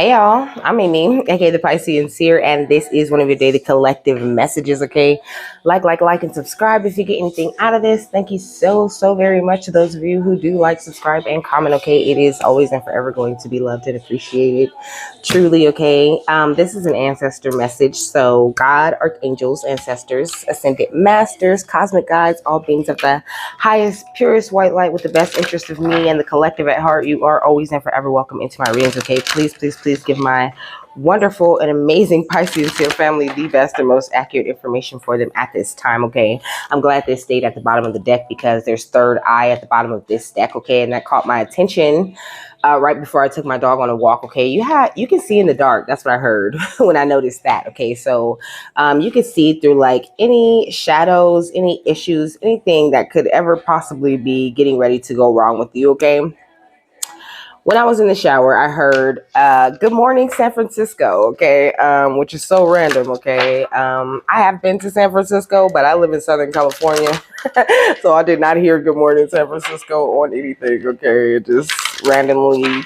Hey y'all, I'm Amy, aka the Piscean Seer, and this is one of your daily collective messages, okay? Like, and subscribe if you get anything out of this. Thank you so very much to those of you who do like, subscribe, and comment, okay? It is always and forever going to be loved and appreciated. Truly, okay? This is an ancestor message, so God, archangels, ancestors, ascended masters, cosmic guides, all beings of the highest, purest white light with the best interest of me and the collective at heart, you are always and forever welcome into my readings, okay? Please give my wonderful and amazing Pisces Seer family the best and most accurate information for them at this time, okay? I'm glad they stayed at the bottom of the deck because there's third eye at the bottom of this deck, okay? And that caught my attention right before I took my dog on a walk, okay? You can see in the dark. That's what I heard when I noticed that, okay? So you can see through like any shadows, any issues, anything that could ever possibly be getting ready to go wrong with you, okay? When I was in the shower, I heard, good morning, San Francisco, okay, which is so random, okay. I have been to San Francisco, but I live in Southern California, so I did not hear good morning, San Francisco on anything, okay. It just randomly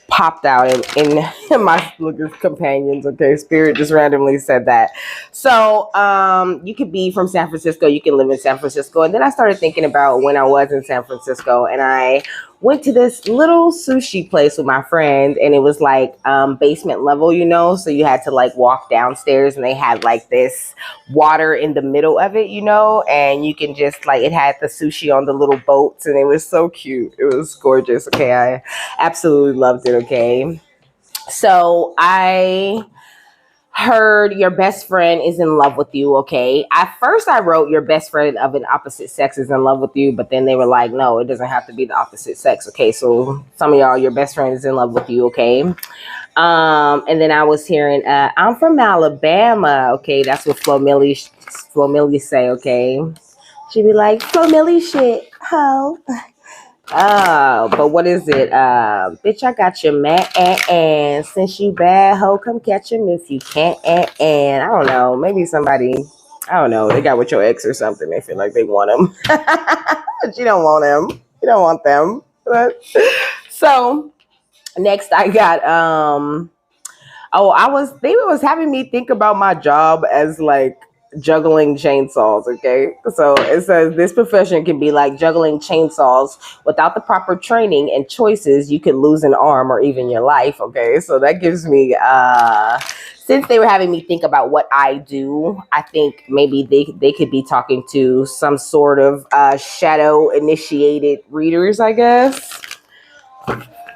popped out in my companions, okay. Spirit just randomly said that. So you could be from San Francisco, you can live in San Francisco. And then I started thinking about when I was in San Francisco and I went to this little sushi place with my friend, and it was like basement level, you know, so you had to like walk downstairs, and they had like this water in the middle of it, you know, and you can just like, it had the sushi on the little boats, and it was so cute. It was gorgeous. Okay, I absolutely loved it. Okay, so I heard your best friend is in love with you, okay? At first I wrote your best friend of an opposite sex is in love with you, but then they were like, no, it doesn't have to be the opposite sex, okay? So some of y'all, your best friend is in love with you, okay? And then I was hearing, I'm from Alabama, okay? That's what Flo Millie say, okay? She be like, Flo Millie shit, ho. But what is it? Bitch, I got your man, and since you bad hoe, come catch him if you can't. And I don't know, maybe somebody, I don't know, they got with your ex or something. They feel like they want him, but you don't want him. You don't want them. But, so next, I got they was having me think about my job as like juggling chainsaws, okay? So it says this profession can be like juggling chainsaws. Without the proper training and choices, you could lose an arm or even your life, okay? So that gives me since they were having me think about what I do, I think maybe they could be talking to some sort of shadow initiated readers, I guess.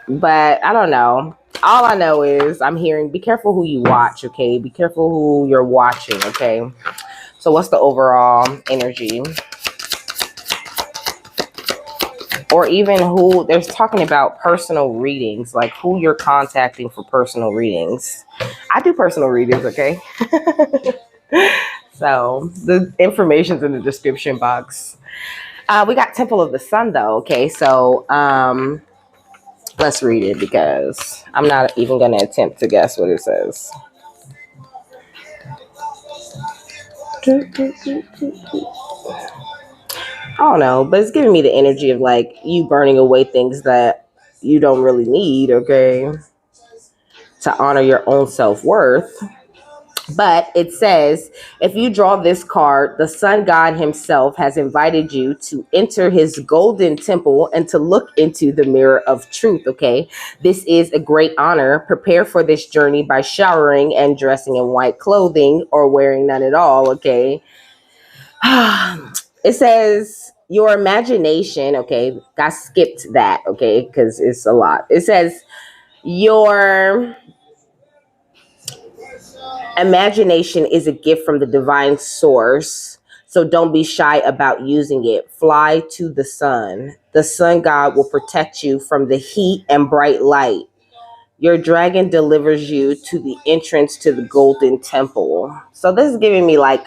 But I don't know. All I know is I'm hearing, be careful who you watch, okay? Be careful who you're watching, okay? So what's the overall energy? Or even who, they're talking about personal readings, like who you're contacting for personal readings. I do personal readings, okay? So the information's in the description box. We got Temple of the Sun though, okay? So let's read it because I'm not even going to attempt to guess what it says. I don't know, but it's giving me the energy of like you burning away things that you don't really need, okay? To honor your own self-worth. But it says, if you draw this card, the sun god himself has invited you to enter his golden temple and to look into the mirror of truth, okay? This is a great honor. Prepare for this journey by showering and dressing in white clothing or wearing none at all, okay? It says your imagination, okay? I skipped that, okay? Because it's a lot. It says your imagination is a gift from the divine source, so don't be shy about using it. Fly to the sun. The sun god will protect you from the heat and bright light. Your dragon delivers you to the entrance to the golden temple. So this is giving me like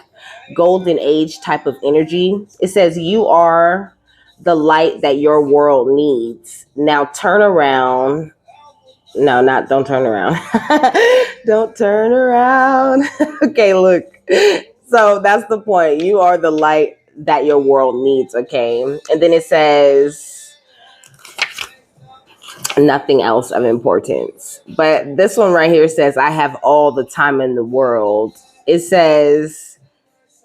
golden age type of energy. It says you are the light that your world needs. Now turn around. No, don't turn around. Don't turn around. Okay, look. So that's the point. You are the light that your world needs, okay? And then it says, Nothing else of importance. But this one right here says, I have all the time in the world. It says,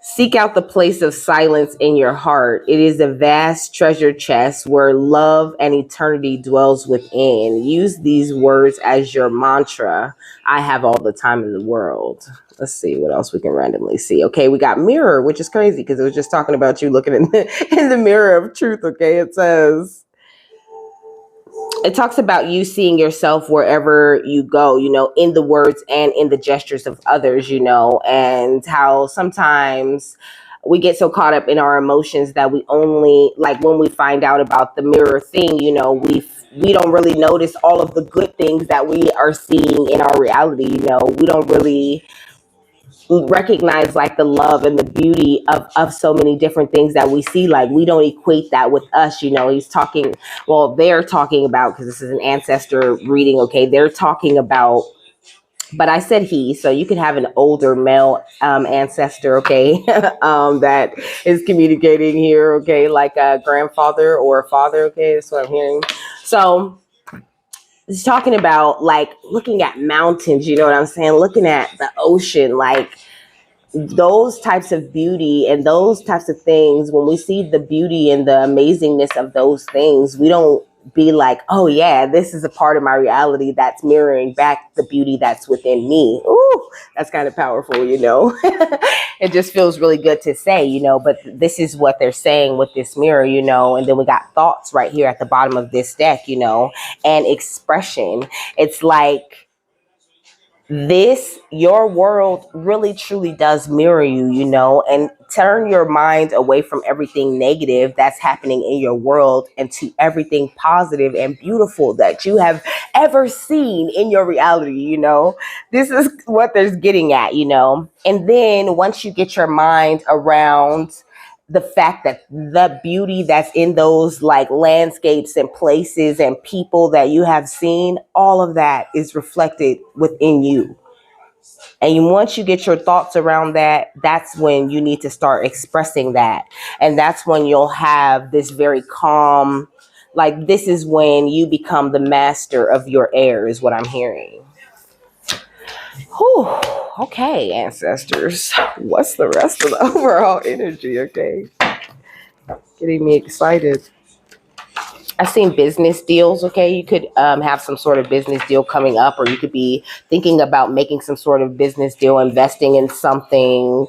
seek out the place of silence in your heart. It is a vast treasure chest where love and eternity dwells within. Use these words as your mantra. I have all the time in the world. Let's see what else we can randomly see. Okay, we got mirror, which is crazy because it was just talking about you looking in the mirror of truth. Okay, it says, it talks about you seeing yourself wherever you go, in the words and in the gestures of others, and how sometimes we get so caught up in our emotions that we only, like, when we find out about the mirror thing, we don't really notice all of the good things that we are seeing in our reality. We don't really recognize like the love and the beauty of so many different things that we see. Like, we don't equate that with us. He's talking, well, they're talking about, because this is an ancestor reading, okay, they're talking about, but I said he, so you could have an older male ancestor, okay, that is communicating here, okay, like a grandfather or a father, okay, that's what I'm hearing. So it's talking about like looking at mountains, you know what I'm saying, looking at the ocean, like those types of beauty and those types of things. When we see the beauty and the amazingness of those things, we don't be like, oh yeah, this is a part of my reality that's mirroring back the beauty that's within me. Ooh, that's kind of powerful. It just feels really good to say, but this is what they're saying with this mirror, and then we got thoughts right here at the bottom of this deck, and expression. It's like, your world really truly does mirror you, and turn your mind away from everything negative that's happening in your world and to everything positive and beautiful that you have ever seen in your reality. This is what they're getting at, and then once you get your mind around the fact that the beauty that's in those like landscapes and places and people that you have seen, all of that is reflected within you. And once you get your thoughts around that, that's when you need to start expressing that. And that's when you'll have this very calm, like, this is when you become the master of your air, is what I'm hearing. Whew. Okay, ancestors. What's the rest of the overall energy? Okay. Getting me excited. I've seen business deals. Okay, you could have some sort of business deal coming up, or you could be thinking about making some sort of business deal, investing in something,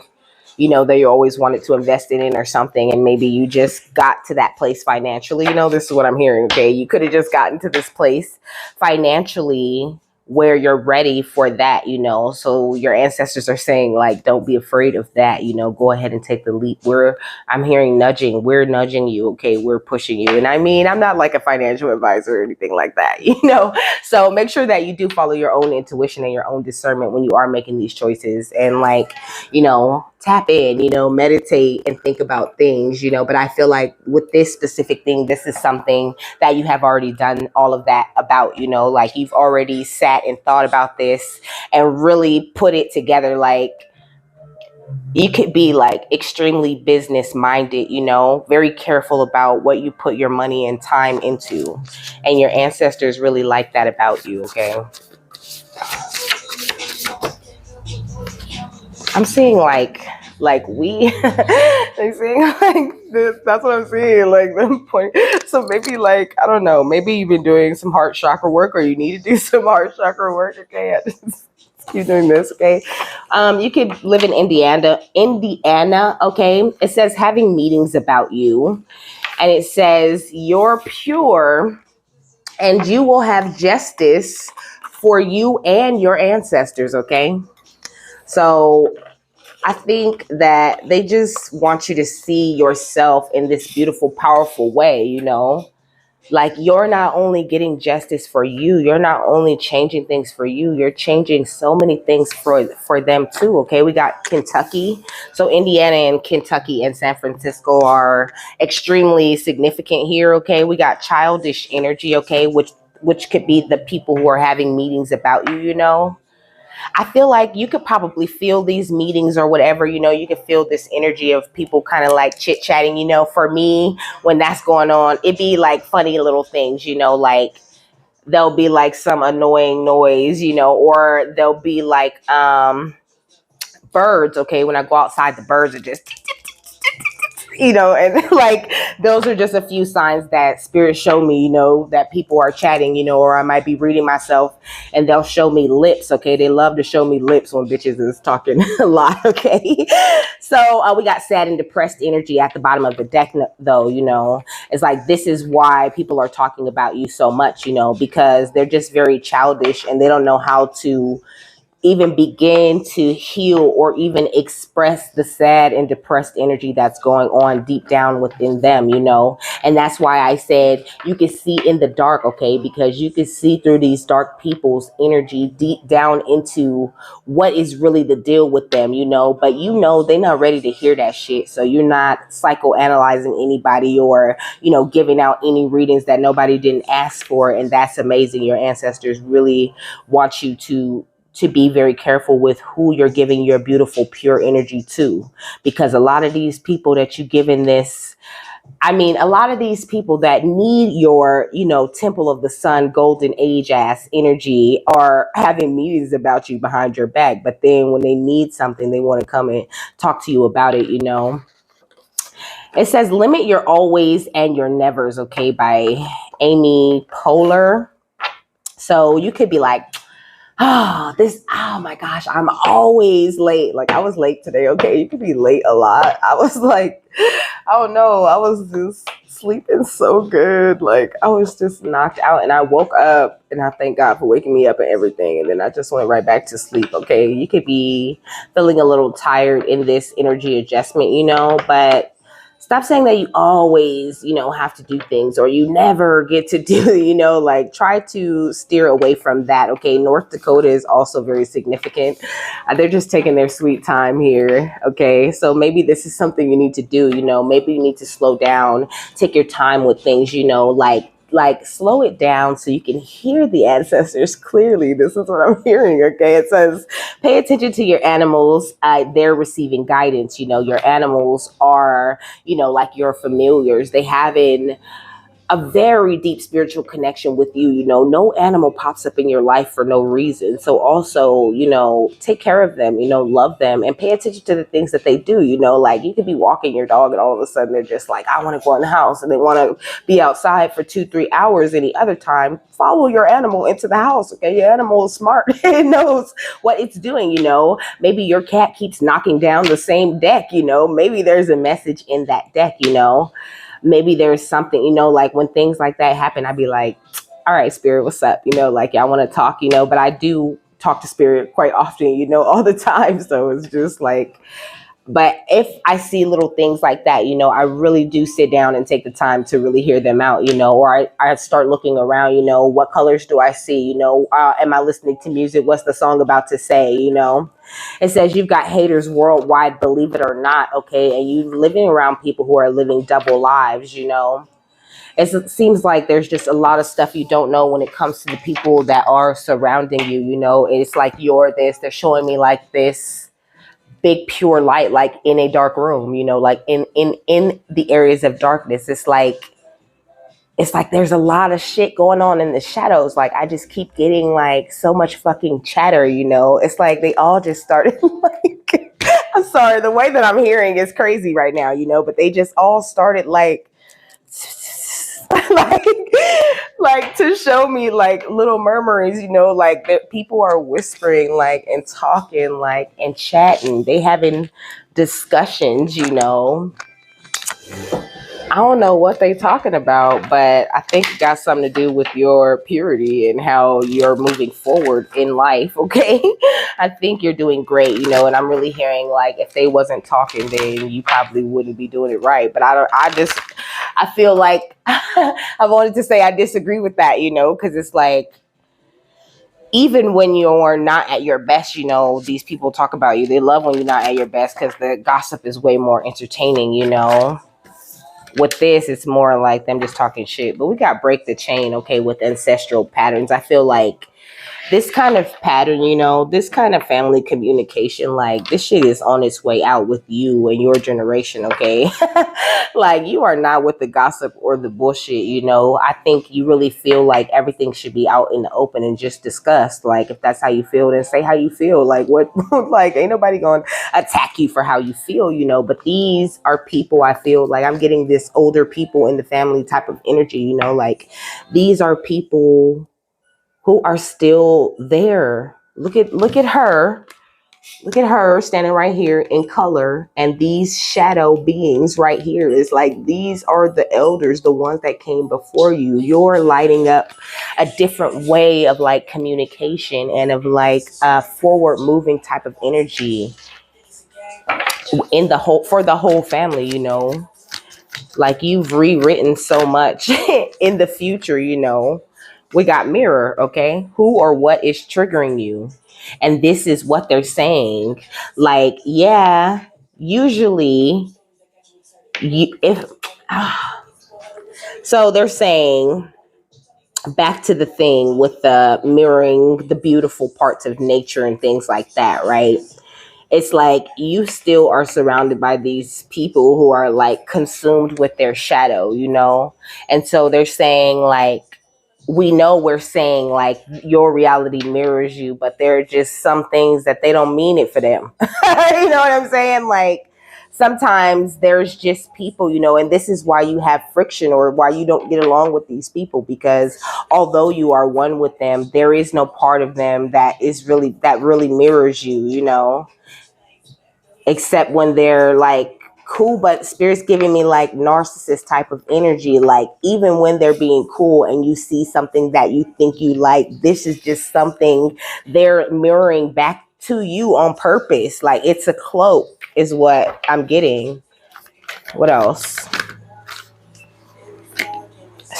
that you always wanted to invest in or something, and maybe you just got to that place financially. This is what I'm hearing. Okay, you could have just gotten to this place financially where you're ready for that, so your ancestors are saying, like, don't be afraid of that, go ahead and take the leap. I'm hearing nudging, we're nudging you, okay, we're pushing you. And I mean, I'm not like a financial advisor or anything like that, so make sure that you do follow your own intuition and your own discernment when you are making these choices, and like, tap in, meditate and think about things, but I feel like with this specific thing, this is something that you have already done all of that about, like you've already sat and thought about this and really put it together. Like, you could be like extremely business minded, very careful about what you put your money and time into. And your ancestors really like that about you, okay? I'm seeing like we they saying like this, that's what I'm seeing, like the point. So maybe, like, I don't know, maybe you've been doing some heart chakra work, or you need to do some heart chakra work, okay? I just keep doing this, okay? You could live in Indiana, okay? It says having meetings about you, and it says you're pure and you will have justice for you and your ancestors, okay? So I think that they just want you to see yourself in this beautiful, powerful way, like you're not only getting justice for you, you're not only changing things for you, you're changing so many things for them too, okay? We got Kentucky. So Indiana and Kentucky and San Francisco are extremely significant here, okay? We got childish energy, okay, which could be the people who are having meetings about you, I feel like you could probably feel these meetings or whatever, you could feel this energy of people kind of like chit chatting, for me, when that's going on, it'd be like funny little things, like there'll be like some annoying noise, or there'll be like birds. Okay, when I go outside, the birds are just and like those are just a few signs that spirits show me, that people are chatting, or I might be reading myself and they'll show me lips. Okay, they love to show me lips when bitches is talking a lot. Okay, so we got sad and depressed energy at the bottom of the deck, though. It's like this is why people are talking about you so much, because they're just very childish and they don't know how to even begin to heal or even express the sad and depressed energy that's going on deep down within them, And that's why I said you can see in the dark, okay? Because you can see through these dark people's energy deep down into what is really the deal with them, But they're not ready to hear that shit. So you're not psychoanalyzing anybody or, giving out any readings that nobody didn't ask for. And that's amazing. Your ancestors really want you to be very careful with who you're giving your beautiful, pure energy to. Because a lot of these people that you give in this, a lot of these people that need your, Temple of the Sun, golden age ass energy are having meetings about you behind your back. But then when they need something, they want to come and talk to you about it, It says, limit your always and your nevers, okay, by Amy Poehler. So you could be like, oh my gosh, I'm always late. Like I was late today. Okay. You could be late a lot. I was like, I don't know. I was just sleeping so good. Like I was just knocked out and I woke up and I thank God for waking me up and everything. And then I just went right back to sleep. Okay. You could be feeling a little tired in this energy adjustment, but stop saying that you always, have to do things or you never get to do, like try to steer away from that. Okay. North Dakota is also very significant. They're just taking their sweet time here. Okay. So maybe this is something you need to do, maybe you need to slow down, take your time with things, like slow it down so you can hear the ancestors clearly. This is what I'm hearing. Okay. It says, pay attention to your animals. They're receiving guidance. Your animals are, like your familiars. They have a very deep spiritual connection with you. No animal pops up in your life for no reason. So also, take care of them, love them and pay attention to the things that they do. Like you could be walking your dog and all of a sudden they're just like, I want to go in the house, and they want to be outside for 2-3 hours. Any other time, follow your animal into the house. Okay. Your animal is smart. It knows what it's doing. Maybe your cat keeps knocking down the same deck. Maybe there's a message in that deck. Maybe there's something, like when things like that happen, I'd be like, all right, spirit, what's up? Like, I want to talk, but I do talk to spirit quite often, all the time. So it's just like, but if I see little things like that, I really do sit down and take the time to really hear them out, or I start looking around, what colors do I see? Am I listening to music? What's the song about to say? It says you've got haters worldwide, believe it or not. Okay. And you're living around people who are living double lives, It seems like there's just a lot of stuff you don't know when it comes to the people that are surrounding you, It's like you're this, they're showing me like this big pure light, like in a dark room, like in the areas of darkness. It's like there's a lot of shit going on in the shadows. Like I just keep getting like so much fucking chatter, It's like they all just started like, I'm sorry, the way that I'm hearing is crazy right now, but they just all started like like like to show me like little murmurings, like that people are whispering like and talking like and chatting. They having discussions, I don't know what they talking about, but I think it got something to do with your purity and how you're moving forward in life. Okay. I think you're doing great, and I'm really hearing like if they wasn't talking, then you probably wouldn't be doing it right. But I feel like I wanted to say I disagree with that, because it's like, even when you're not at your best, these people talk about you. They love when you're not at your best because the gossip is way more entertaining, With this, it's more like them just talking shit. But we got break the chain, okay, with ancestral patterns. I feel like this kind of pattern, this kind of family communication, like this shit is on its way out with you and your generation, okay? Like you are not with the gossip or the bullshit, I think you really feel like everything should be out in the open and just discussed. Like if that's how you feel, then say how you feel. Like what, like ain't nobody going to attack you for how you feel, but these are people, I feel like I'm getting this older people in the family type of energy, like these are people who are still there. Look at her. Look at her standing right here in color. And these shadow beings right here is like, these are the elders, the ones that came before you. You're lighting up a different way of like communication and of like a forward moving type of energy in the whole, for the whole family, like you've rewritten so much in the future, we got mirror, okay? Who or what is triggering you? And this is what they're saying. Like, yeah, usually if so they're saying back to the thing with the mirroring the beautiful parts of nature and things like that, right? It's like you still are surrounded by these people who are like consumed with their shadow, And so they're saying like, we know we're saying like your reality mirrors you, but there are just some things that they don't mean it for them. You know what I'm saying? Like sometimes there's just people, and this is why you have friction or why you don't get along with these people, because although you are one with them, there is no part of them that really mirrors you, except when they're like cool. But spirit's giving me like narcissist type of energy, like even when they're being cool and you see something that you think you like, this is just something they're mirroring back to you on purpose. Like it's a cloak is what I'm getting. What else?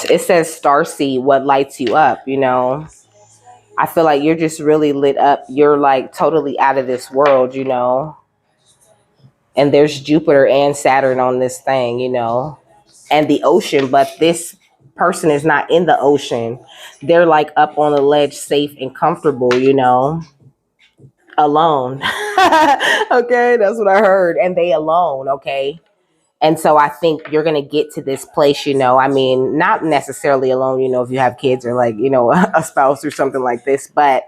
It says starseed, what lights you up, I feel like you're just really lit up. You're like totally out of this world, and there's Jupiter and Saturn on this thing, and the ocean, but this person is not in the ocean. They're like up on a ledge, safe and comfortable, alone. Okay, that's what I heard. And they alone, okay? And so I think you're going to get to this place, I mean, not necessarily alone, if you have kids or like, a spouse or something like this, but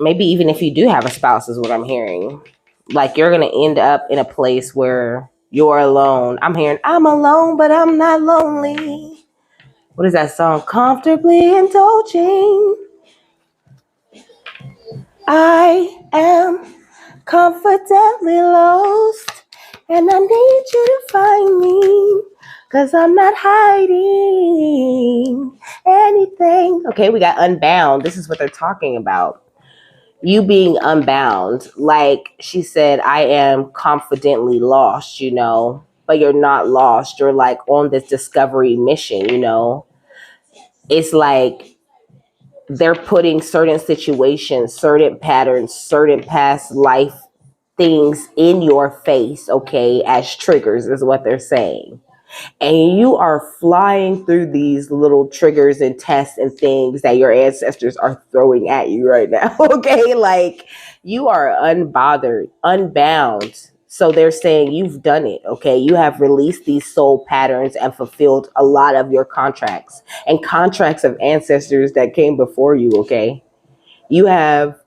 maybe even if you do have a spouse is what I'm hearing. Like you're going to end up in a place where you're alone. I'm hearing, I'm alone, but I'm not lonely. What is that song? Comfortably indulging. I am confidently lost, and I need you to find me, because I'm not hiding anything. Okay, we got unbound. This is what they're talking about. You being unbound. Like she said, I am confidently lost, but you're not lost. You're like on this discovery mission, It's like they're putting certain situations, certain patterns, certain past life things in your face, okay, as triggers is what they're saying. And you are flying through these little triggers and tests and things that your ancestors are throwing at you right now. Okay. Like you are unbothered, unbound. So they're saying you've done it. Okay. You have released these soul patterns and fulfilled a lot of your contracts and contracts of ancestors that came before you. Okay. You have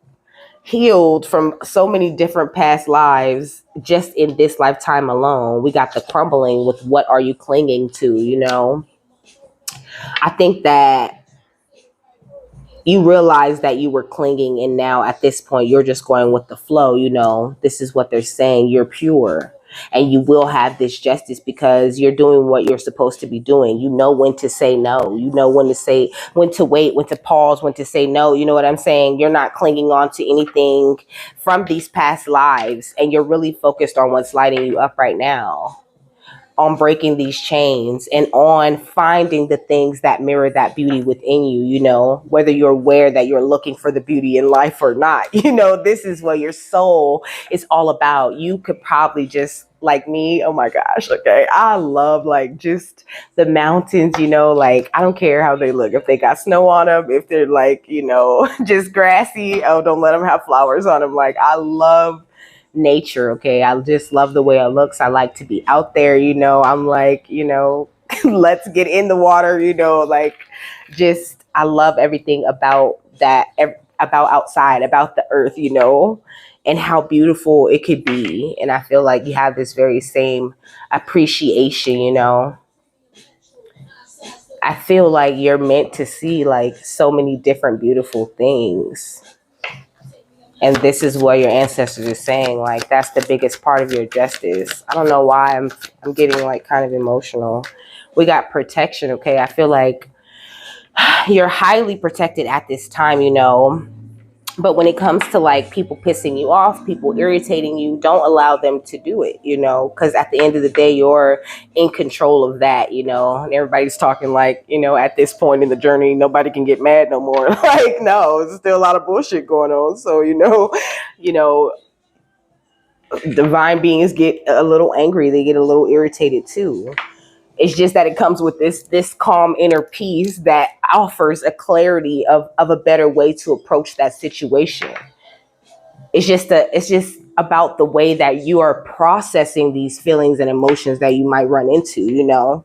healed from so many different past lives just in this lifetime alone. We got the crumbling with what are you clinging to, I think that you realize that you were clinging, and now at this point you're just going with the flow. This is what they're saying. You're pure and you will have this justice because you're doing what you're supposed to be doing. You know when to say no. You know when to wait, when to pause, when to say no. You know what I'm saying? You're not clinging on to anything from these past lives, and you're really focused on what's lighting you up right now. on breaking these chains and on finding the things that mirror that beauty within you, you know, whether you're aware that you're looking for the beauty in life or not. You know, this is what your soul is all about. You could probably just, like me, oh my gosh, okay, I love like just the mountains, you know, like I don't care how they look, if they got snow on them, if they're like, you know, just grassy, oh, don't let them have flowers on them. Like I love nature. Okay, I just love the way it looks. I like to be out there, you know. I'm like, you know, let's get in the water, you know, like just I love everything about that, about outside, about the earth, you know, and how beautiful it could be. And I feel like you have this very same appreciation, you know. I feel like you're meant to see like so many different beautiful things. And this is what your ancestors are saying. Like that's the biggest part of your justice. I don't know why I'm getting like kind of emotional. We got protection, okay? I feel like you're highly protected at this time, you know. But when it comes to like people pissing you off, people irritating you, don't allow them to do it, you know, because at the end of the day, you're in control of that, you know, and everybody's talking like, you know, at this point in the journey, nobody can get mad no more. Like, no, there's still a lot of bullshit going on. So, you know, divine beings get a little angry. They get a little irritated too. It's just that it comes with this calm inner peace that offers a clarity of a better way to approach that situation. It's just about the way that you are processing these feelings and emotions that you might run into, you know.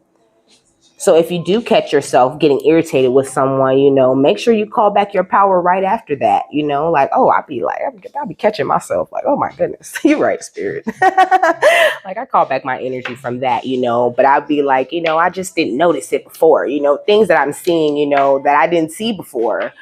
So if you do catch yourself getting irritated with someone, you know, make sure you call back your power right after that, you know, like, oh, I'll be catching myself like, oh my goodness, you're right, spirit. Like I call back my energy from that, you know, but I'll be like, you know, I just didn't notice it before, you know, things that I'm seeing, you know, that I didn't see before.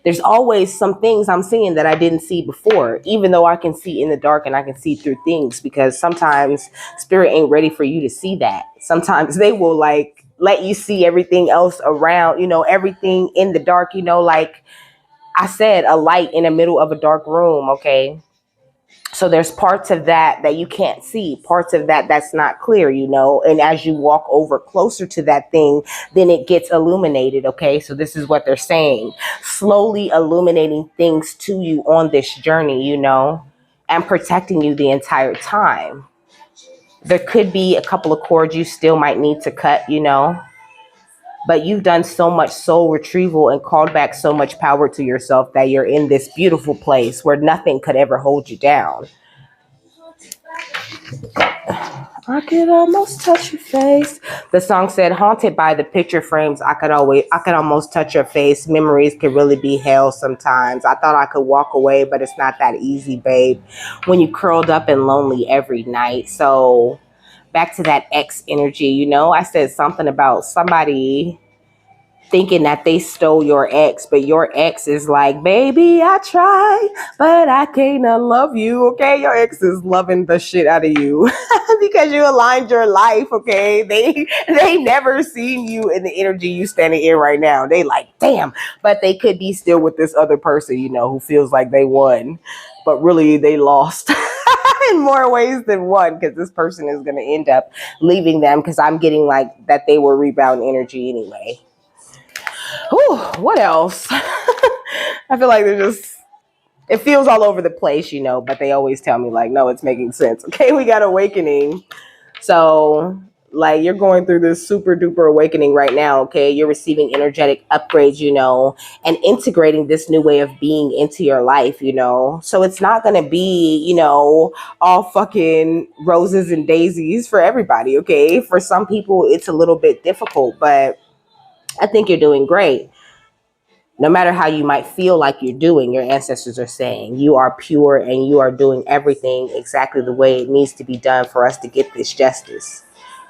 There's always some things I'm seeing that I didn't see before, even though I can see in the dark and I can see through things, because sometimes spirit ain't ready for you to see that. Sometimes they will like let you see everything else around, you know, everything in the dark, you know, like I said, a light in the middle of a dark room. Okay. So there's parts of that you can't see, parts of that's not clear, you know, and as you walk over closer to that thing, then it gets illuminated. Okay. So this is what they're saying, slowly illuminating things to you on this journey, you know, and protecting you the entire time. There could be a couple of cords you still might need to cut, you know, but you've done so much soul retrieval and called back so much power to yourself that you're in this beautiful place where nothing could ever hold you down. I could almost touch your face. The song said, haunted by the picture frames, I could almost touch your face. Memories could really be hell sometimes. I thought I could walk away, but it's not that easy, babe. When you curled up and lonely every night. So back to that ex energy, you know, I said something about somebody thinking that they stole your ex, but your ex is like, baby, I try, but I can't unlove you. Okay, your ex is loving the shit out of you because you aligned your life. Okay, they never seen you in the energy you standing in right now. They like, damn, but they could be still with this other person, you know, who feels like they won, but really they lost. In more ways than one, because this person is going to end up leaving them, because I'm getting like that they were rebound energy anyway. Whew, what else? I feel like it feels all over the place, you know, but they always tell me like, no, it's making sense. Okay, we got awakening. So like you're going through this super duper awakening right now. Okay, you're receiving energetic upgrades, you know, and integrating this new way of being into your life, you know. So it's not going to be, you know, all fucking roses and daisies for everybody. Okay, for some people it's a little bit difficult, but I think you're doing great. No matter how you might feel like you're doing, your ancestors are saying you are pure and you are doing everything exactly the way it needs to be done for us to get this justice.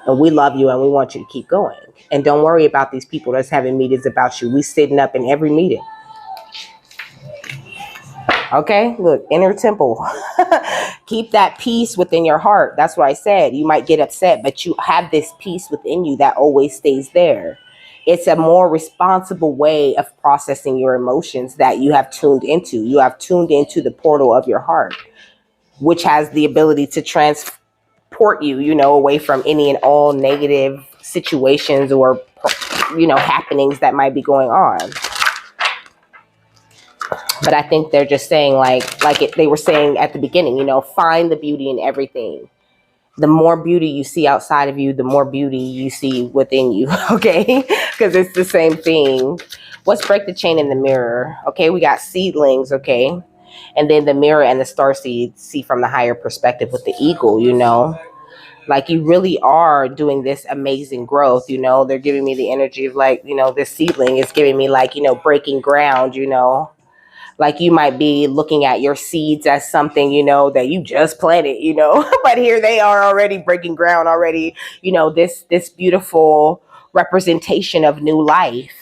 And we love you and we want you to keep going. And don't worry about these people that's having meetings about you. We sitting up in every meeting. Okay, look, inner temple. Keep that peace within your heart. That's what I said. You might get upset, but you have this peace within you that always stays there. It's a more responsible way of processing your emotions that you have tuned into. You have tuned into the portal of your heart, which has the ability to transport port you, you know, away from any and all negative situations or, you know, happenings that might be going on. But I think they're just saying they were saying at the beginning, you know, find the beauty in everything. The more beauty you see outside of you, the more beauty you see within you. Okay. Because it's the same thing. Let's break the chain in the mirror. Okay. We got seedlings. Okay. And then the mirror and the starseed see from the higher perspective with the eagle, you know, like you really are doing this amazing growth. You know, they're giving me the energy of like, you know, this seedling is giving me like, you know, breaking ground, you know, like you might be looking at your seeds as something, you know, that you just planted, you know, but here they are already breaking ground already, you know, this beautiful representation of new life.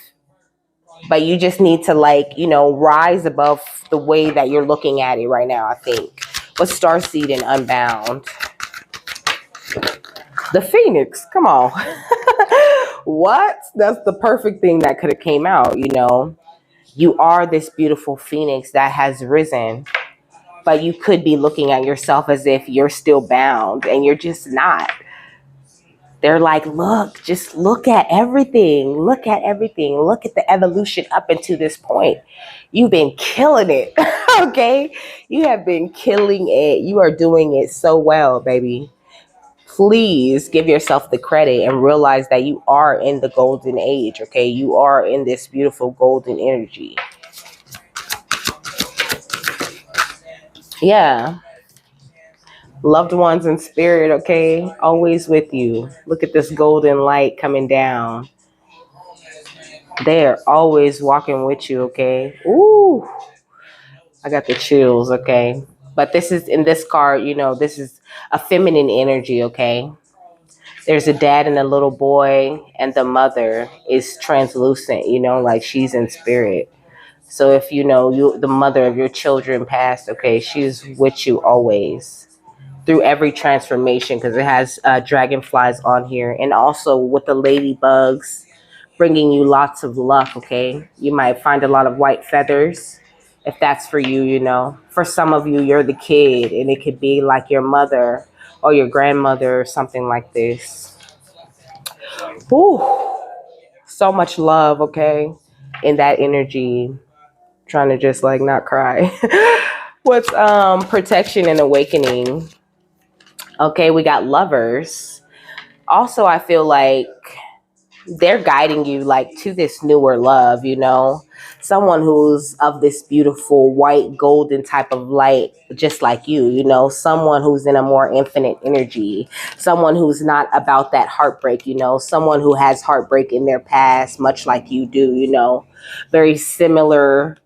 But you just need to like, you know, rise above the way that you're looking at it right now, I think. What's starseed and unbound? The Phoenix, come on. What? That's the perfect thing that could have came out, you know. You are this beautiful phoenix that has risen, but you could be looking at yourself as if you're still bound and you're just not. They're like, look, just look at everything. Look at everything. Look at the evolution up until this point. You've been killing it. Okay? You have been killing it. You are doing it so well, baby. Please give yourself the credit and realize that you are in the golden age. Okay? You are in this beautiful golden energy. Yeah. Loved ones in spirit, okay? Always with you. Look at this golden light coming down. They're always walking with you, okay? Ooh, I got the chills, okay? But this is, in this card, you know, this is a feminine energy, okay? There's a dad and a little boy, and the mother is translucent, you know, like she's in spirit. So if you know the mother of your children passed, okay, she's with you always through every transformation, because it has dragonflies on here, and also with the ladybugs bringing you lots of luck. Okay, you might find a lot of white feathers if that's for you. You know, for some of you, you're the kid, and it could be like your mother or your grandmother or something like this. Ooh, so much love. Okay, in that energy, trying to just like not cry. What's protection and awakening? Okay, we got lovers. Also, I feel like they're guiding you like to this newer love, you know, someone who's of this beautiful white golden type of light, just like you know, someone who's in a more infinite energy, someone who's not about that heartbreak, you know, someone who has heartbreak in their past, much like you do, you know, very similar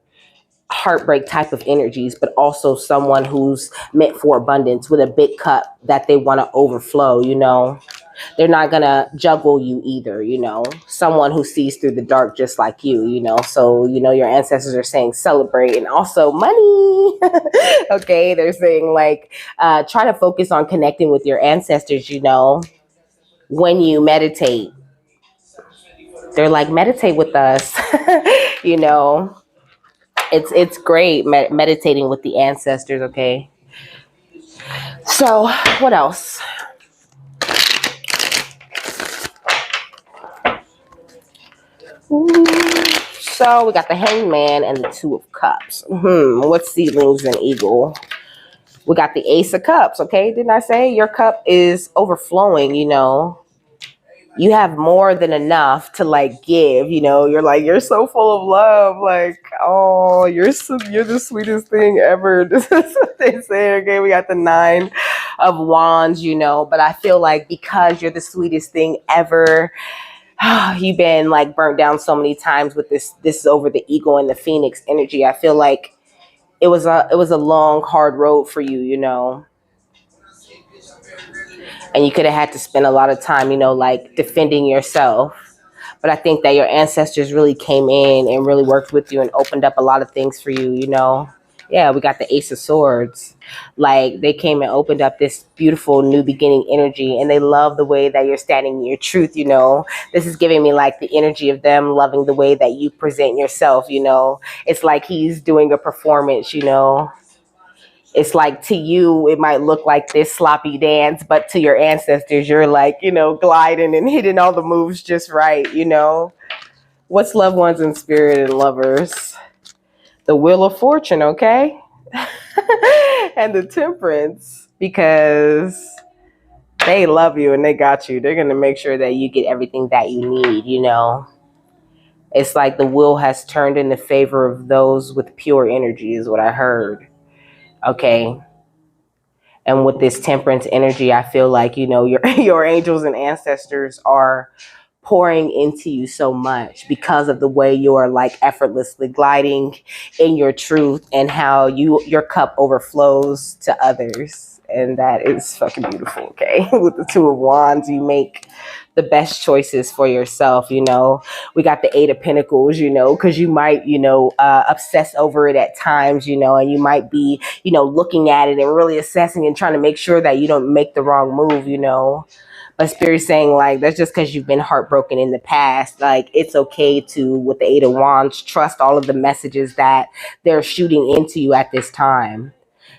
heartbreak type of energies, but also someone who's meant for abundance with a big cup that they want to overflow, you know. They're not gonna juggle you either, you know. Someone who sees through the dark just like you know. So, you know, your ancestors are saying celebrate, and also money. Okay, they're saying like try to focus on connecting with your ancestors, you know, when you meditate. They're like, meditate with us. You know, it's great meditating with the ancestors. Okay, so what else? So we got the Hangman and the Two of Cups. What's seedlings and eagle? We got the Ace of Cups. Okay, didn't I say your cup is overflowing? You know, you have more than enough to like give. You know, you're like, you're so full of love. Like, oh, you're the sweetest thing ever. This is what they say. Okay, we got the Nine of Wands. You know, but I feel like because you're the sweetest thing ever, you've been like burnt down so many times with this over the ego and the phoenix energy. I feel like it was a long hard road for you, you know, and you could have had to spend a lot of time, you know, like defending yourself. But I think that your ancestors really came in and really worked with you and opened up a lot of things for you, you know. Yeah, we got the Ace of Swords. Like they came and opened up this beautiful new beginning energy, and they love the way that you're standing in your truth, you know. This is giving me like the energy of them loving the way that you present yourself, you know. It's like he's doing a performance, you know. It's like to you, it might look like this sloppy dance, but to your ancestors, you're like, gliding and hitting all the moves just right. What's loved ones and spirit and lovers? The Wheel of Fortune, okay? And the Temperance, because they love you and they got you. They're going to make sure that you get everything that you need. It's like the wheel has turned in the favor of those with pure energy, is what I heard. Okay. And with this temperance energy, I feel like, your angels and ancestors are pouring into you so much because of the way you're like effortlessly gliding in your truth and how your cup overflows to others. And that is fucking beautiful. Okay. With the Two of Wands, you make the best choices for yourself. We got the Eight of Pentacles, because you might, obsess over it at times, and you might be, looking at it and really assessing and trying to make sure that you don't make the wrong move. But Spirit's saying, like, that's just because you've been heartbroken in the past. Like, it's okay to, with the Eight of Wands, trust all of the messages that they're shooting into you at this time,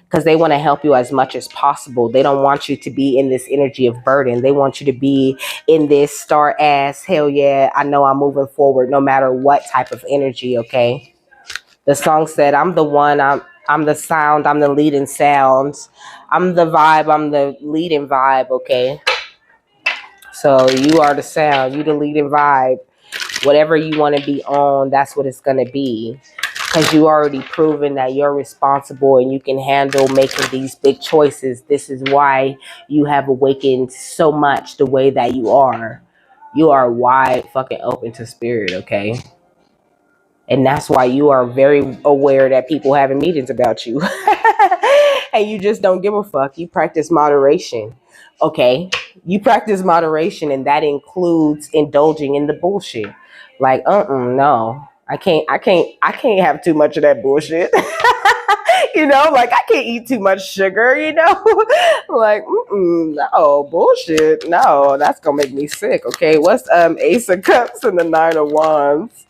because they want to help you as much as possible. They don't want you to be in this energy of burden. They want you to be in this star ass, hell yeah, I know I'm moving forward no matter what type of energy, okay? The song said, I'm the one, I'm the sound, I'm the leading sounds. I'm the vibe, I'm the leading vibe, okay? So you are the sound, you the leading vibe. Whatever you want to be on, that's what it's going to be. Because you already proven that you're responsible and you can handle making these big choices. This is why you have awakened so much the way that you are. You are wide fucking open to spirit, okay? And that's why you are very aware that people having meetings about you. And you just don't give a fuck. You practice moderation. Okay? You practice moderation, and that includes indulging in the bullshit. Like, no. I can't have too much of that bullshit. Like I can't eat too much sugar, like, no, bullshit. No, that's gonna make me sick. Okay. What's Ace of Cups and the Nine of Wands?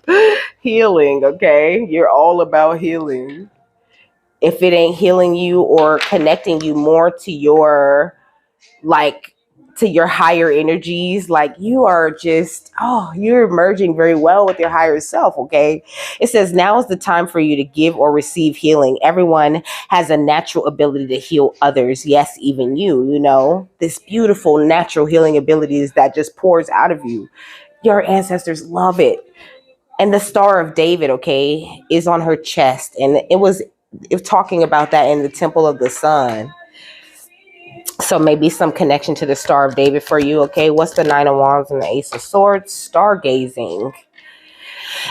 Healing, okay? You're all about healing. If it ain't healing you or connecting you more to your higher energies, like you are just, you're merging very well with your higher self, okay? It says now is the time for you to give or receive healing. Everyone has a natural ability to heal others. Yes, even you, this beautiful natural healing abilities that just pours out of you. Your ancestors love it. And the Star of David, okay, is on her chest. And it was talking about that in the Temple of the Sun. So maybe some connection to the Star of David for you, okay? What's the Nine of Wands and the Ace of Swords? Stargazing.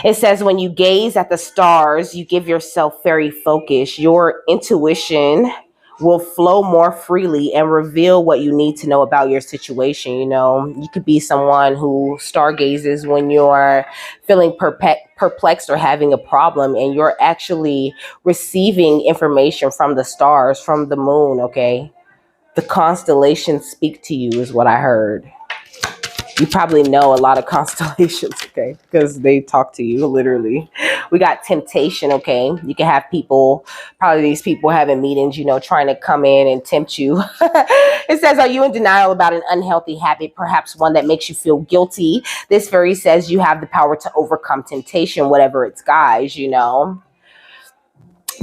It says when you gaze at the stars, you give yourself very focus. Your intuition will flow more freely and reveal what you need to know about your situation. You could be someone who stargazes when you're feeling perplexed or having a problem, and you're actually receiving information from the stars, from the moon, okay? The constellations speak to you is what I heard. You probably know a lot of constellations, okay? Because they talk to you, literally. We got temptation, okay? You can have people, probably these people having meetings, trying to come in and tempt you. It says, are you in denial about an unhealthy habit, perhaps one that makes you feel guilty? This fairy says you have the power to overcome temptation, whatever it's guys,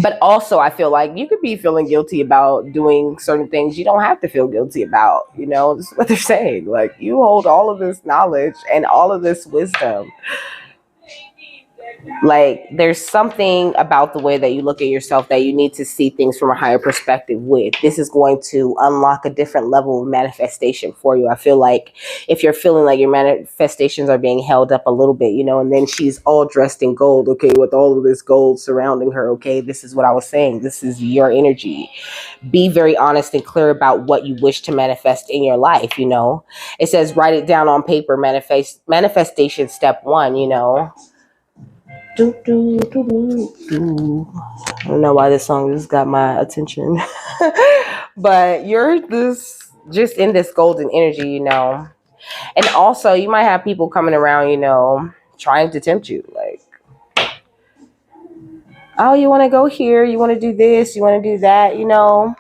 But also, I feel like you could be feeling guilty about doing certain things you don't have to feel guilty about. This is what they're saying. Like, you hold all of this knowledge and all of this wisdom. Like, there's something about the way that you look at yourself that you need to see things from a higher perspective with. This is going to unlock a different level of manifestation for you. I feel like if you're feeling like your manifestations are being held up a little bit, and then she's all dressed in gold, okay, with all of this gold surrounding her, okay, this is what I was saying. This is your energy. Be very honest and clear about what you wish to manifest in your life, It says write it down on paper, manifestation step 1, Do, do, do, do, do. I don't know why this song just got my attention. But you're just in this golden energy, And also, you might have people coming around, trying to tempt you. Like, Oh, you want to go here, you want to do this, you want to do that, you know.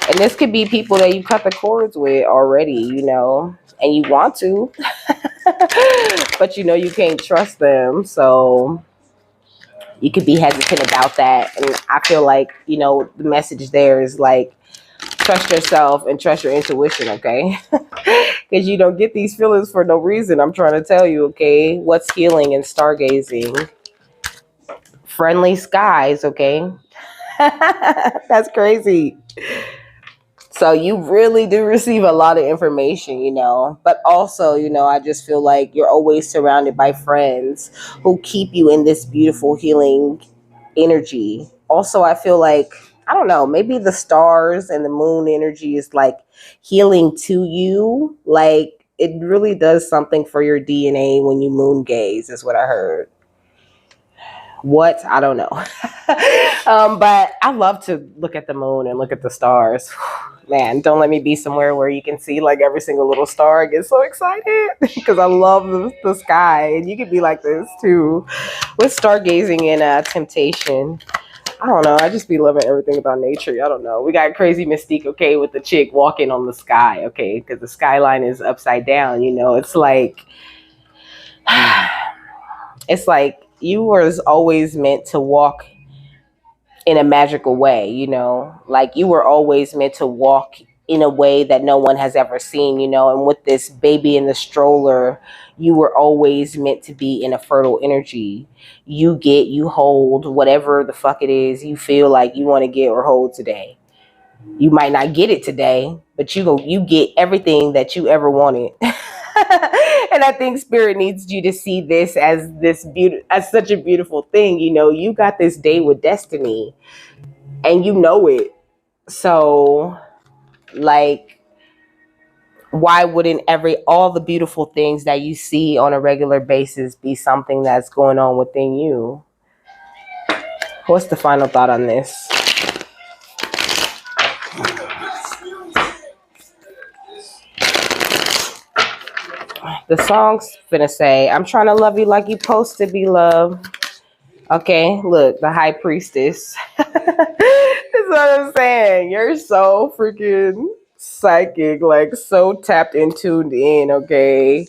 And this could be people that you cut the cords with already, you know, and you want to, but you know you can't trust them. So you could be hesitant about that. And I feel like, you know, the message there is like, trust yourself and trust your intuition, okay? Because you don't get these feelings for no reason. I'm trying to tell you, okay? What's healing and stargazing? Friendly skies, okay? That's crazy. So you really do receive a lot of information, you know, but also, you know, I just feel like you're always surrounded by friends who keep you in this beautiful healing energy. Also, I feel like, I don't know, maybe the stars and the moon energy is like healing to you. Like it really does something for your DNA when you moon gaze, is what I heard. What? I don't know. But I love to look at the moon and look at the stars. Man, don't let me be somewhere where you can see like every single little star. I get so excited because I love the sky. And you can be like this too with stargazing and temptation. I don't know. I just be loving everything about nature. I don't know. We got crazy mystique, okay, with the chick walking on the sky, okay, because the skyline is upside down. You know, it's like, it's like you was always meant to walk in a magical way, you know, like you were always meant to walk in a way that no one has ever seen, you know, and with this baby in the stroller, you were always meant to be in a fertile energy. You hold whatever the fuck it is you feel like you want to get or hold today. You might not get it today, but you get everything that you ever wanted. And I think spirit needs you to see this as as such a beautiful thing. You know, you got this day with destiny and you know it. So like why wouldn't every all the beautiful things that you see on a regular basis be something that's going on within you? What's the final thought on this? The song's finna say, I'm trying to love you like you supposed to be loved. Okay, look, the high priestess. That's what I'm saying. You're so freaking psychic, like so tapped and tuned in, okay?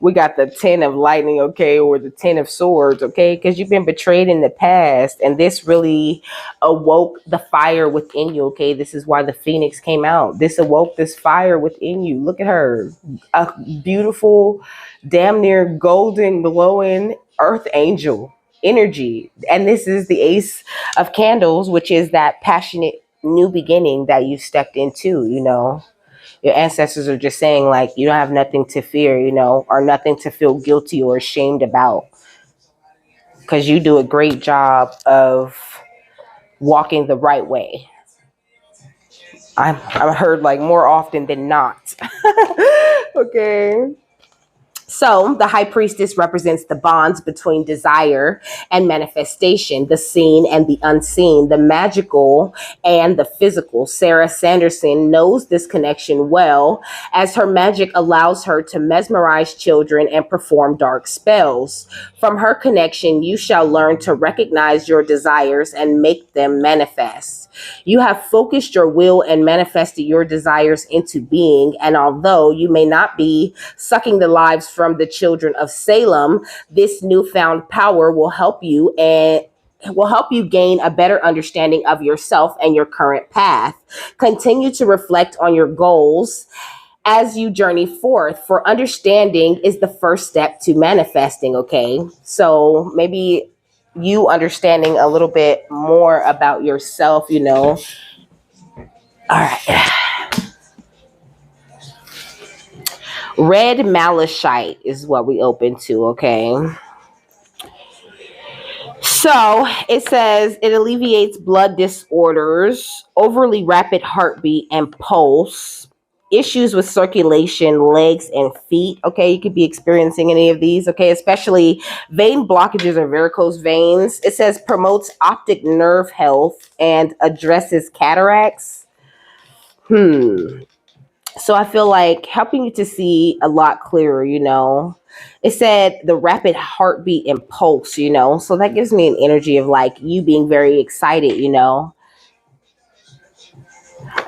We got the 10 of lightning, okay, or the 10 of swords, okay, because you've been betrayed in the past, and this really awoke the fire within you, okay. This is why the phoenix came out. This awoke this fire within you. Look at her, a beautiful, damn near golden, glowing earth angel energy. And this is the ace of candles, which is that passionate new beginning that you stepped into, you know. Your ancestors are just saying like you don't have nothing to fear, you know, or nothing to feel guilty or ashamed about, because you do a great job of walking the right way. I've heard like more often than not. Okay. So the high priestess represents the bonds between desire and manifestation, the seen and the unseen, the magical and the physical. Sarah Sanderson knows this connection well, as her magic allows her to mesmerize children and perform dark spells. From her connection, you shall learn to recognize your desires and make them manifest. You have focused your will and manifested your desires into being, and although you may not be sucking the lives from the children of Salem, this newfound power will help you gain a better understanding of yourself and your current path. Continue to reflect on your goals as you journey forth, for understanding is the first step to manifesting, okay? So maybe you understanding a little bit more about yourself, you know. All right. Red malachite is what we open to, okay? So it says it alleviates blood disorders, overly rapid heartbeat and pulse, issues with circulation, legs and feet. Okay, you could be experiencing any of these. Okay, especially vein blockages or varicose veins. It says promotes optic nerve health and addresses cataracts. So I feel like helping you to see a lot clearer, you know. It said the rapid heartbeat and pulse, so that gives me an energy of like you being very excited.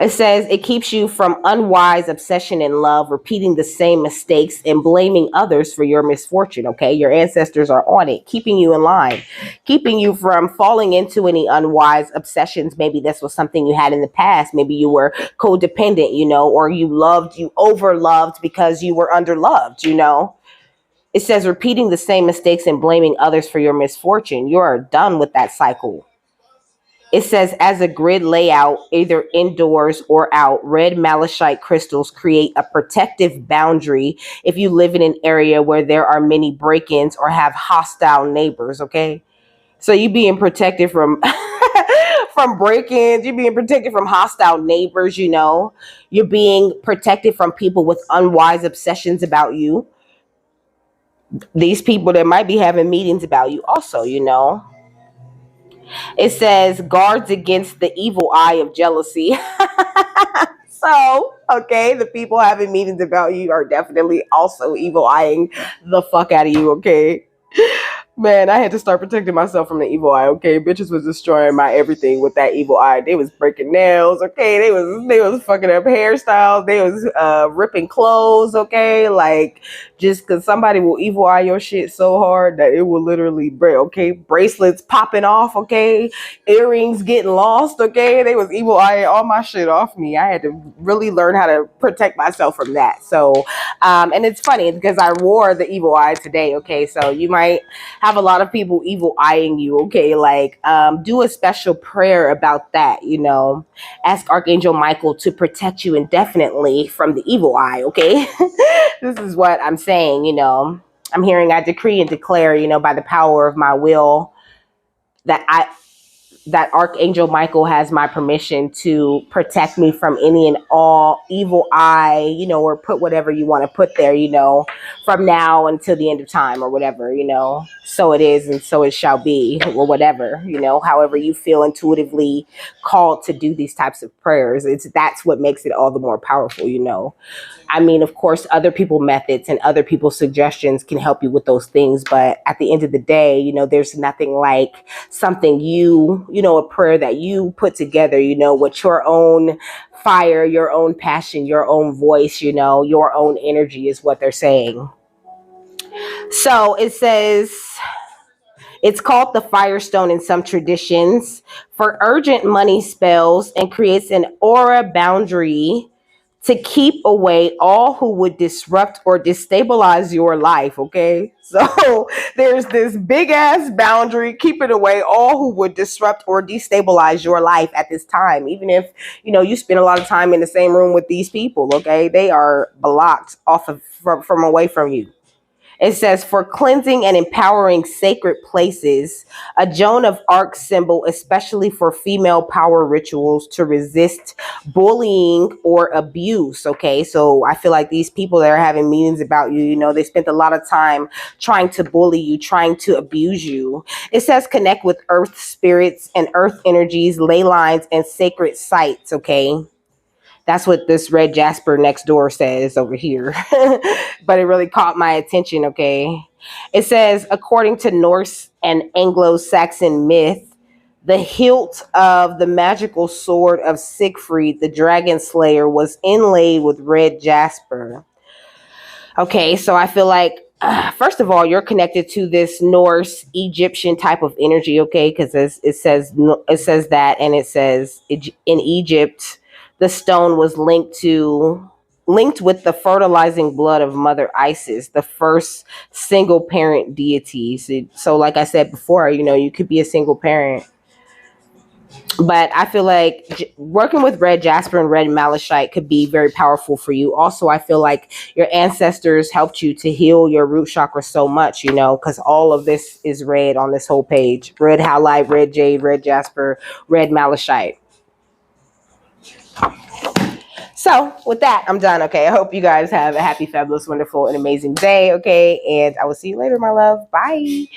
It says it keeps you from unwise obsession in love, repeating the same mistakes and blaming others for your misfortune. Okay. Your ancestors are on it, keeping you in line, keeping you from falling into any unwise obsessions. Maybe this was something you had in the past. Maybe you were codependent, or you overloved because you were underloved. It says repeating the same mistakes and blaming others for your misfortune. You are done with that cycle. It says, as a grid layout, either indoors or out, red malachite crystals create a protective boundary if you live in an area where there are many break-ins or have hostile neighbors, okay? So you being protected from from break-ins, you're being protected from hostile neighbors. You're being protected from people with unwise obsessions about you. These people that might be having meetings about you also. It says guards against the evil eye of jealousy. So, okay, the people having meetings about you are definitely also evil eyeing the fuck out of you, okay? Man, I had to start protecting myself from the evil eye, okay? Bitches was destroying my everything with that evil eye. They was breaking nails, okay? They was fucking up hairstyles. They was ripping clothes, okay? Like, just because somebody will evil eye your shit so hard that it will literally break, okay? Bracelets popping off, okay? Earrings getting lost, okay? They was evil eyeing all my shit off me. I had to really learn how to protect myself from that. So, and it's funny because I wore the evil eye today, okay? So you might have a lot of people evil eyeing you, okay? Like, do a special prayer about that. Ask Archangel Micheal to protect you indefinitely from the evil eye, okay? This is what I'm saying. I'm hearing, I decree and declare, by the power of my will, that Archangel Micheal has my permission to protect me from any and all evil eye, or put whatever you want to put there, from now until the end of time or whatever. So it is and so it shall be, or whatever, however you feel intuitively called to do these types of prayers. That's what makes it all the more powerful. I mean, of course, other people's methods and other people's suggestions can help you with those things. But at the end of the day, there's nothing like something a prayer that you put together, with your own fire, your own passion, your own voice, your own energy is what they're saying. So it says, it's called the Firestone in some traditions for urgent money spells and creates an aura boundary to keep away all who would disrupt or destabilize your life, okay? So there's this big ass boundary keeping away all who would disrupt or destabilize your life at this time. Even if, you spend a lot of time in the same room with these people, okay? They are blocked off of from away from you. It says, for cleansing and empowering sacred places, a Joan of Arc symbol, especially for female power rituals to resist bullying or abuse. Okay, so I feel like these people that are having meetings about you, they spent a lot of time trying to bully you, trying to abuse you. It says connect with earth spirits and earth energies, ley lines, and sacred sites. Okay. That's what this red jasper next door says over here. But it really caught my attention, okay? It says, according to Norse and Anglo-Saxon myth, the hilt of the magical sword of Siegfried, the dragon slayer, was inlaid with red jasper. Okay, so I feel like, first of all, you're connected to this Norse Egyptian type of energy, okay? Because it says that, and it says in Egypt, the stone was linked with the fertilizing blood of Mother Isis, the first single parent deity. So like I said before, you could be a single parent. But I feel like working with red jasper and red malachite could be very powerful for you. Also, I feel like your ancestors helped you to heal your root chakra so much, because all of this is red on this whole page. Red halite, red jade, red jasper, red malachite. So with that, I'm done. Okay. I hope you guys have a happy, fabulous, wonderful, and amazing day. Okay. And I will see you later, my love. Bye.